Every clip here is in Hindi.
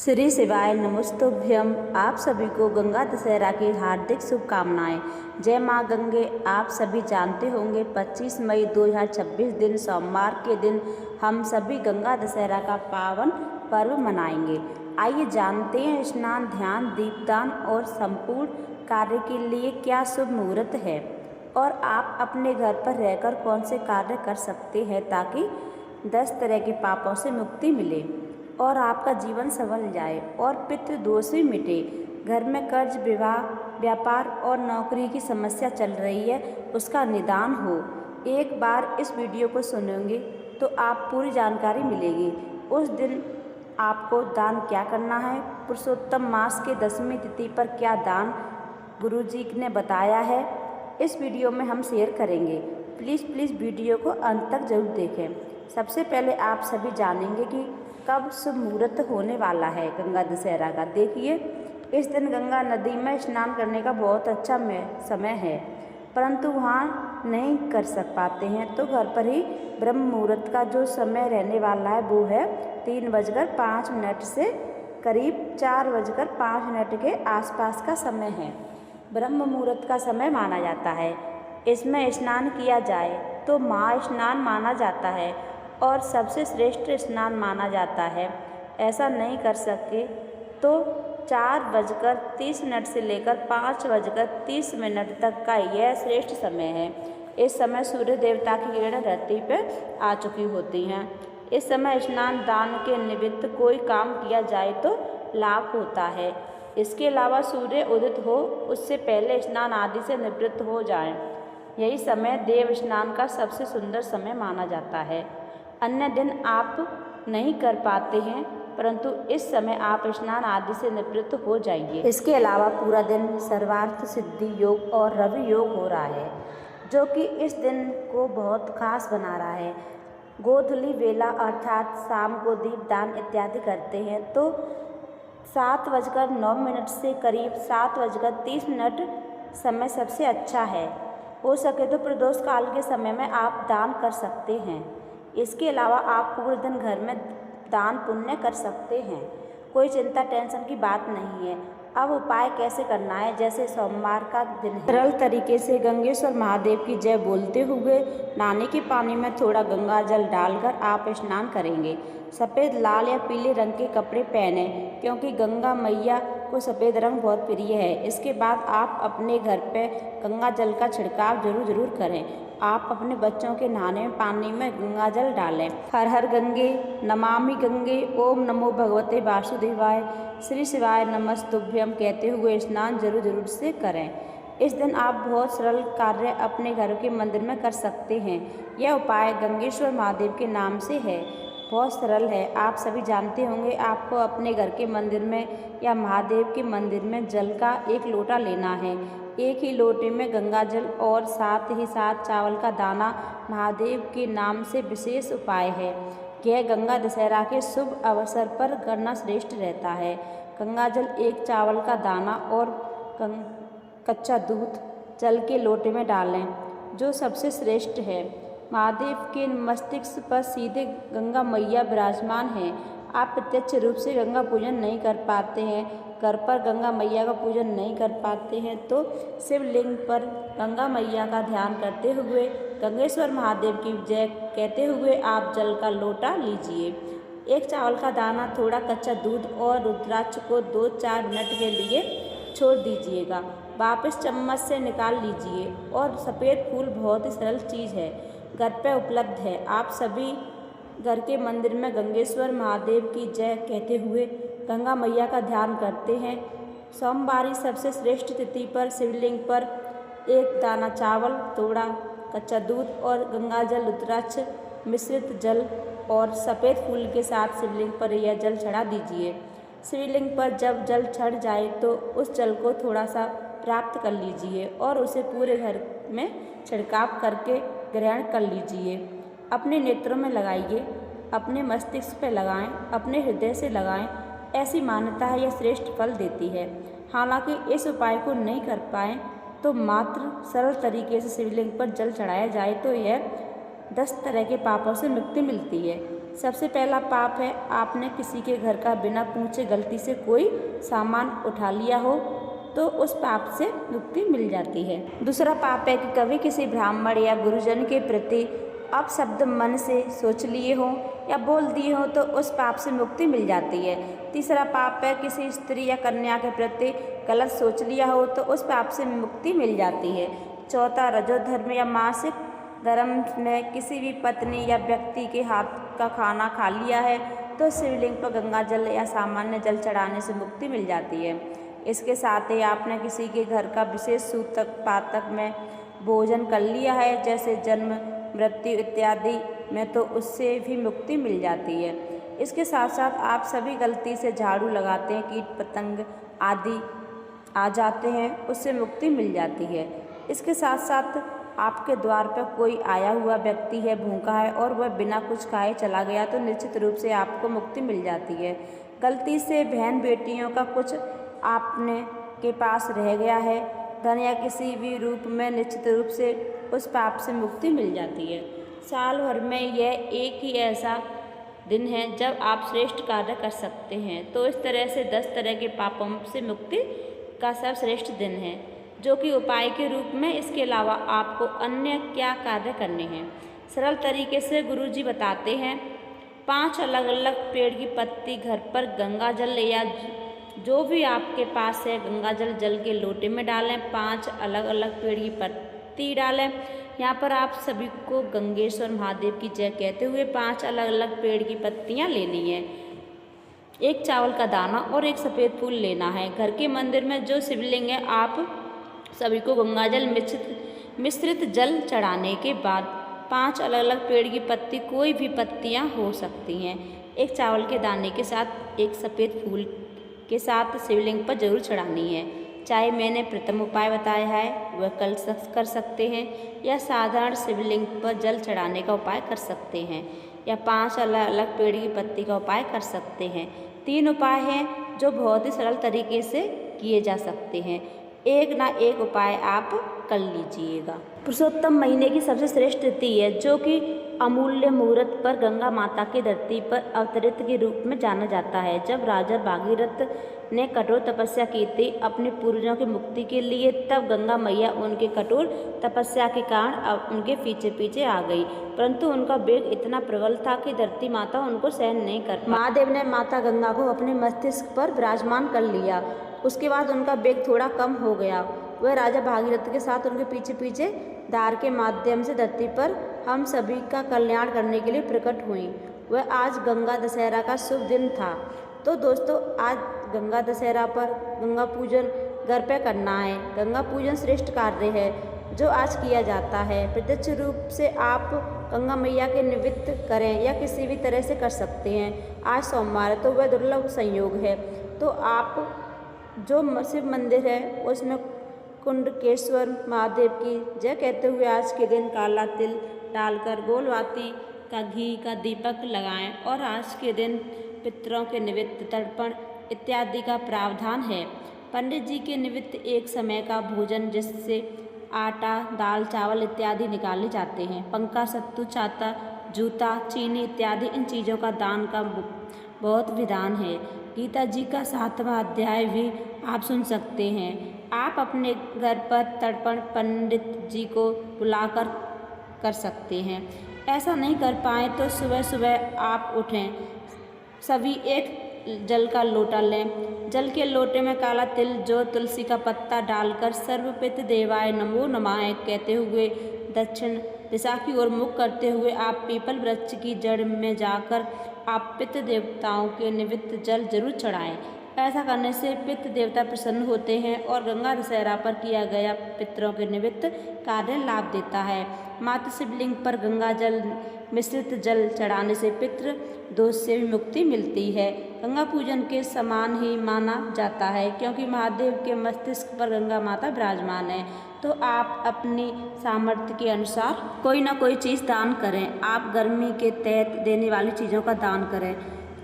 श्री शिवाय नमस्तुभ्यम। आप सभी को गंगा दशहरा की हार्दिक शुभकामनाएं। जय मां गंगे। आप सभी जानते होंगे 25 मई 2026 दिन सोमवार के दिन हम सभी गंगा दशहरा का पावन पर्व मनाएंगे। आइए जानते हैं स्नान, ध्यान, दीपदान और संपूर्ण कार्य के लिए क्या शुभ मुहूर्त है और आप अपने घर पर रहकर कौन से कार्य कर सकते हैं ताकि 10 तरह के पापों से मुक्ति मिले और आपका जीवन संभल जाए और पितृदोष भी मिटे। घर में कर्ज, विवाह, व्यापार और नौकरी की समस्या चल रही है, उसका निदान हो। एक बार इस वीडियो को सुनेंगे तो आप पूरी जानकारी मिलेगी। उस दिन आपको दान क्या करना है, पुरुषोत्तम मास के 10वीं तिथि पर क्या दान गुरुजी ने बताया है, इस वीडियो में हम शेयर करेंगे। प्लीज़ वीडियो को अंत तक जरूर देखें। सबसे पहले आप सभी जानेंगे कि कब शुभ मुहूर्त होने वाला है गंगा दशहरा का। देखिए, इस दिन गंगा नदी में स्नान करने का बहुत अच्छा समय है, परंतु वहाँ नहीं कर पाते हैं तो घर पर ही ब्रह्म मुहूर्त का जो समय रहने वाला है वो है 3:05 से करीब 4:05 के आसपास का समय है। ब्रह्म मुहूर्त का समय माना जाता है। इसमें स्नान किया जाए तो महास्नान माना जाता है और सबसे श्रेष्ठ स्नान माना जाता है। ऐसा नहीं कर सके तो 4:30 से लेकर 5:30 तक का यह श्रेष्ठ समय है। इस समय सूर्य देवता की किरण धरती पर आ चुकी होती हैं। इस समय स्नान दान के निमित्त कोई काम किया जाए तो लाभ होता है। इसके अलावा सूर्य उदित हो उससे पहले स्नान आदि से निवृत्त हो जाएं। यही समय देव स्नान का सबसे सुंदर समय माना जाता है। अन्य दिन आप नहीं कर पाते हैं, परंतु इस समय आप स्नान आदि से निवृत्त हो जाइए। इसके अलावा पूरा दिन सर्वार्थ सिद्धि योग और रवि योग हो रहा है, जो कि इस दिन को बहुत खास बना रहा है। गोधूली वेला अर्थात शाम को दीपदान इत्यादि करते हैं तो 7:09 से करीब 7:30 समय सबसे अच्छा है। हो सके तो प्रदोष काल के समय में आप दान कर सकते हैं। इसके अलावा आप पूरे दिन घर में दान पुण्य कर सकते हैं। कोई चिंता टेंशन की बात नहीं है। अब उपाय कैसे करना है, जैसे सोमवार का दिन है, सरल तरीके से गंगेश्वर महादेव की जय बोलते हुए नहाने के पानी में थोड़ा गंगा जल डालकर आप स्नान करेंगे। सफ़ेद, लाल या पीले रंग के कपड़े पहने, क्योंकि गंगा मैया को सफ़ेद रंग बहुत प्रिय है। इसके बाद आप अपने घर पे गंगा जल का छिड़काव जरूर करें। आप अपने बच्चों के नहाने पानी में गंगा जल डालें। हर हर गंगे, नमामि गंगे, ओम नमो भगवते वासुदेवाय, श्री शिवाय नमस्तुभ्यम कहते हुए स्नान जरूर से करें। इस दिन आप बहुत सरल कार्य अपने घर के मंदिर में कर सकते हैं। यह उपाय गंगेश्वर महादेव के नाम से है, बहुत सरल है। आप सभी जानते होंगे आपको अपने घर के मंदिर में या महादेव के मंदिर में जल का 1 लोटा लेना है। एक ही लोटे में गंगा जल और साथ ही साथ चावल का दाना महादेव के नाम से विशेष उपाय है। यह गंगा दशहरा के शुभ अवसर पर करना श्रेष्ठ रहता है। गंगा जल, 1 चावल का दाना और कच्चा दूध जल के लोटे में डालें, जो सबसे श्रेष्ठ है। महादेव के मस्तिष्क पर सीधे गंगा मैया विराजमान हैं। आप प्रत्यक्ष रूप से गंगा पूजन नहीं कर पाते हैं, घर पर गंगा मैया का पूजन नहीं कर पाते हैं तो शिवलिंग पर गंगा मैया का ध्यान करते हुए गंगेश्वर महादेव की जय कहते हुए आप जल का लोटा लीजिए। 1 चावल का दाना, थोड़ा कच्चा दूध और रुद्राक्ष को 2-4 मिनट के लिए छोड़ दीजिएगा। वापस चम्मच से निकाल लीजिए। और सफ़ेद फूल बहुत ही सरल चीज़ है, घर पे उपलब्ध है। आप सभी घर के मंदिर में गंगेश्वर महादेव की जय कहते हुए गंगा मैया का ध्यान करते हैं। सोमवारी सबसे श्रेष्ठ तिथि पर शिवलिंग पर 1 दाना चावल, थोड़ा कच्चा दूध और गंगा जल, रुद्राक्ष मिश्रित जल और सफ़ेद फूल के साथ शिवलिंग पर यह जल चढ़ा दीजिए। शिवलिंग पर जब जल चढ़ जाए तो उस जल को थोड़ा सा प्राप्त कर लीजिए और उसे पूरे घर में छिड़काव करके ग्रहण कर लीजिए। अपने नेत्रों में लगाइए, अपने मस्तिष्क पर लगाएं, अपने हृदय से लगाएं। ऐसी मान्यता है यह श्रेष्ठ फल देती है। हालांकि इस उपाय को नहीं कर पाएँ तो मात्र सरल तरीके से शिवलिंग पर जल चढ़ाया जाए तो यह 10 तरह के पापों से मुक्ति मिलती है। सबसे पहला पाप है आपने किसी के घर का बिना पूछे गलती से कोई सामान उठा लिया हो, तो उस पाप से मुक्ति मिल जाती है। दूसरा पाप है कि कभी किसी ब्राह्मण या गुरुजन के प्रति अपशब्द मन से सोच लिए हो या बोल दिए हो, तो उस पाप से मुक्ति मिल जाती है। तीसरा पाप है किसी स्त्री या कन्या के प्रति गलत सोच लिया हो, तो उस पाप से मुक्ति मिल जाती है। चौथा, रजोधर्म या मासिक धर्म में किसी भी पत्नी या व्यक्ति के हाथ का खाना खा लिया है, तो शिवलिंग पर गंगा जल या सामान्य जल चढ़ाने से मुक्ति मिल जाती है। इसके साथ ही आपने किसी के घर का विशेष सूतक पातक में भोजन कर लिया है, जैसे जन्म मृत्यु इत्यादि में, तो उससे भी मुक्ति मिल जाती है। इसके साथ साथ आप सभी गलती से झाड़ू लगाते हैं, कीट पतंग आदि आ जाते हैं, उससे मुक्ति मिल जाती है। इसके साथ साथ आपके द्वार पर कोई आया हुआ व्यक्ति है, भूखा है और वह बिना कुछ खाए चला गया, तो निश्चित रूप से आपको मुक्ति मिल जाती है। गलती से बहन बेटियों का कुछ आपने के पास रह गया है, धन या किसी भी रूप में, निश्चित रूप से उस पाप से मुक्ति मिल जाती है। साल भर में यह एक ही ऐसा दिन है जब आप श्रेष्ठ कार्य कर सकते हैं, तो इस तरह से 10 तरह के पापों से मुक्ति का सर्वश्रेष्ठ दिन है, जो कि उपाय के रूप में। इसके अलावा आपको अन्य क्या कार्य करने हैं, सरल तरीके से गुरुजी बताते हैं। 5 अलग अलग पेड़ की पत्ती घर पर गंगा जल या जो भी आपके पास है गंगा जल के लोटे में डालें। 5 अलग अलग पेड़ की पत्ती डालें। यहाँ पर आप सभी को गंगेश्वर महादेव की जय कहते हुए 5 अलग अलग पेड़ की पत्तियाँ लेनी है। 1 चावल का दाना और 1 सफ़ेद फूल लेना है। घर के मंदिर में जो शिवलिंग है, आप सभी को गंगाजल मिश्रित जल चढ़ाने के बाद 5 अलग अलग पेड़ की पत्ती, कोई भी पत्तियाँ हो सकती हैं, 1 चावल के दाने के साथ 1 सफ़ेद फूल के साथ शिवलिंग पर जरूर चढ़ानी है। चाहे मैंने प्रथम उपाय बताया है वह कल कर सकते हैं, या साधारण शिवलिंग पर जल चढ़ाने का उपाय कर सकते हैं, या 5 अलग अलग पेड़ की पत्ती का उपाय कर सकते हैं। 3 उपाय हैं जो बहुत ही सरल तरीके से किए जा सकते हैं। एक ना एक उपाय आप कर लीजिएगा। पुरुषोत्तम महीने की सबसे श्रेष्ठ तिथि है, जो कि अमूल्य मुहूर्त पर गंगा माता की धरती पर अवतरित के रूप में जाना जाता है। जब राजा भागीरथ ने कठोर तपस्या की थी अपने पूर्वजों की मुक्ति के लिए, तब गंगा मैया उनके कठोर तपस्या के कारण अब उनके पीछे पीछे आ गई, परंतु उनका वेग इतना प्रबल था कि धरती माता उनको सहन नहीं कर पाई। महादेव ने माता गंगा को अपने मस्तिष्क पर विराजमान कर लिया। उसके बाद उनका वेग थोड़ा कम हो गया। वह राजा भागीरथ के साथ उनके पीछे पीछे धार के माध्यम से धरती पर हम सभी का कल्याण करने के लिए प्रकट हुई। वह आज गंगा दशहरा का शुभ दिन था। तो दोस्तों, आज गंगा दशहरा पर गंगा पूजन घर पे करना है। गंगा पूजन श्रेष्ठ कार्य है जो आज किया जाता है। प्रत्यक्ष रूप से आप गंगा मैया के निमित्त करें या किसी भी तरह से कर सकते हैं। आज सोमवार है तो वह दुर्लभ संयोग है। तो आप जो शिव मंदिर है उसमें कुंडकेश्वर महादेव की जय कहते हुए आज के दिन काला तिल डालकर गोलवाती का घी का दीपक लगाएं, और आज के दिन पितरों के निमित्त तर्पण इत्यादि का प्रावधान है। पंडित जी के निमित्त एक समय का भोजन, जिससे आटा दाल चावल इत्यादि निकाले जाते हैं। पंखा सत्तू छाता जूता चीनी इत्यादि इन चीज़ों का दान का बहुत विधान है। गीता जी का 7वां अध्याय भी आप सुन सकते हैं। आप अपने घर पर तर्पण पंडित जी को बुलाकर कर सकते हैं। ऐसा नहीं कर पाए तो सुबह सुबह आप उठें, सभी एक जल का लोटा लें। जल के लोटे में काला तिल जो तुलसी का पत्ता डालकर सर्वपित देवाय नमो नमः कहते हुए दक्षिण दिशा की ओर मुख करते हुए आप पीपल वृक्ष की जड़ में जाकर आप पितृ देवताओं के निमित्त जल जरूर चढ़ाएं। ऐसा करने से पितृ देवता प्रसन्न होते हैं और गंगा दशहरा पर किया गया पितरों के निमित्त कार्य लाभ देता है। मातृ शिवलिंग पर गंगा जल मिश्रित जल चढ़ाने से पितृ दोष से भी मुक्ति मिलती है। गंगा पूजन के समान ही माना जाता है, क्योंकि महादेव के मस्तिष्क पर गंगा माता विराजमान है। तो आप अपनी सामर्थ्य के अनुसार कोई ना कोई चीज़ दान करें। आप गर्मी के तहत देने वाली चीज़ों का दान करें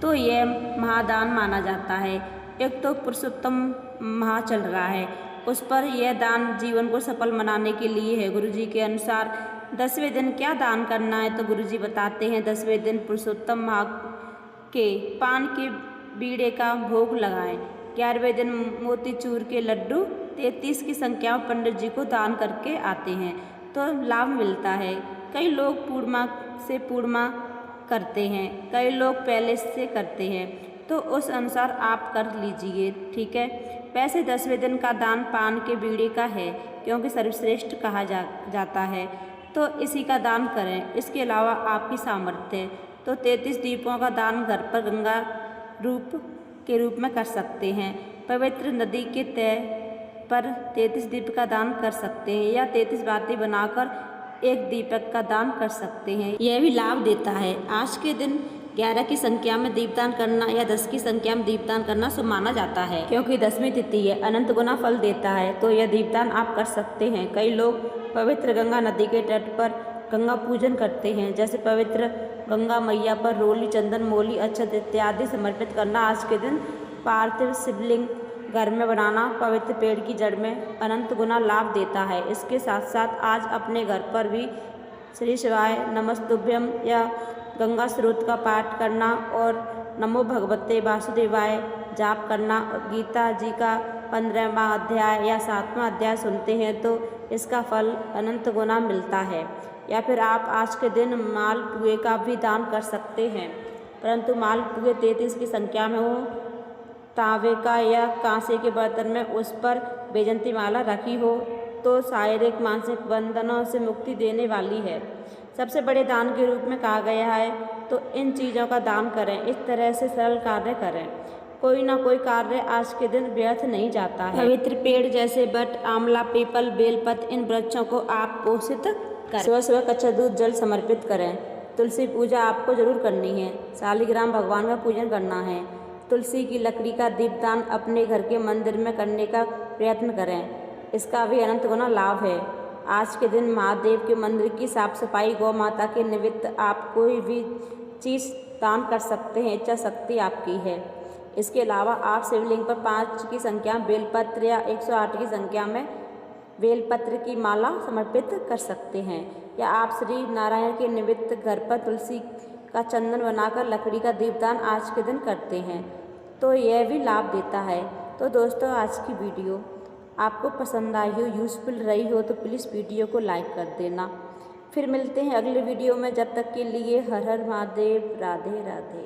तो यह महादान माना जाता है। एक तो पुरुषोत्तम माह चल रहा है, उस पर यह दान जीवन को सफल बनाने के लिए है। गुरुजी के अनुसार 10वें दिन क्या दान करना है, तो गुरुजी बताते हैं 10वें दिन पुरुषोत्तम माह के पान के बीड़े का भोग लगाएं। 11वें दिन मोतीचूर के लड्डू 33 की संख्या में पंडित जी को दान करके आते हैं तो लाभ मिलता है। कई लोग पूर्णिमा से पूर्णिमा करते हैं, कई लोग पहले से करते हैं, तो उस अनुसार आप कर लीजिए, ठीक है। वैसे 10वें दिन का दान पान के बीड़े का है क्योंकि सर्वश्रेष्ठ कहा जाता है, तो इसी का दान करें। इसके अलावा आपकी सामर्थ्य तो 33 दीपों का दान घर पर गंगा के रूप में कर सकते हैं। पवित्र नदी के तट पर 33 दीप का दान कर सकते हैं या 33 बाती बनाकर एक दीपक का दान कर सकते हैं, यह भी लाभ देता है। आज के दिन 11 की संख्या में दीपदान करना या 10 की संख्या में दीपदान करना शुभ माना जाता है क्योंकि 10वीं तिथि है, अनंत गुना फल देता है, तो यह दीपदान आप कर सकते हैं। कई लोग पवित्र गंगा नदी के तट पर गंगा पूजन करते हैं, जैसे पवित्र गंगा मैया पर रोली, चंदन, मोली, अक्षत इत्यादि समर्पित करना। आज के दिन पार्थिव शिवलिंग घर में बनाना पवित्र पेड़ की जड़ में अनंत गुना लाभ देता है। इसके साथ साथ आज अपने घर पर भी श्री शिवाय नमस्तुभ्यम या गंगा स्रोत का पाठ करना और नमो भगवते वासुदेवाय जाप करना, गीता जी का 15वां अध्याय या 7वां अध्याय सुनते हैं तो इसका फल अनंत गुना मिलता है। या फिर आप आज के दिन मालपुए का भी दान कर सकते हैं, परंतु मालपुए 33 की संख्या में हो, तांबे का या कांसे के बर्तन में उस पर बैजंती माला रखी हो तो शारीरिक मानसिक बंधनों से मुक्ति देने वाली है। सबसे बड़े दान के रूप में कहा गया है, तो इन चीज़ों का दान करें। इस तरह से सरल कार्य करें, कोई ना कोई कार्य आज के दिन व्यर्थ नहीं जाता है। पवित्र पेड़ जैसे बट, आंवला, पीपल, बेलपत्र, इन वृक्षों को आप पोषित करें। सुबह सुबह कच्चा दूध जल समर्पित करें। तुलसी पूजा आपको जरूर करनी है। शालिग्राम भगवान का पूजन करना है। तुलसी की लकड़ी का दीपदान अपने घर के मंदिर में करने का प्रयत्न करें, इसका भी अनंत गुना लाभ है। आज के दिन महादेव के मंदिर की साफ सफाई, गौ माता के निमित्त आप कोई भी चीज़ दान कर सकते हैं, इच्छा शक्ति आपकी है। इसके अलावा आप शिवलिंग पर 5 की संख्या बेलपत्र या 108 की संख्या में बेलपत्र की माला समर्पित कर सकते हैं, या आप श्री नारायण के निमित्त घर पर तुलसी का चंदन बनाकर लकड़ी का दीपदान आज के दिन करते हैं, तो यह भी लाभ देता है। तो दोस्तों, आज की वीडियो आपको पसंद आई हो, यूज़फुल रही हो, तो प्लीज़ वीडियो को लाइक कर देना। फिर मिलते हैं अगले वीडियो में, जब तक के लिए हर हर महादेव, राधे राधे।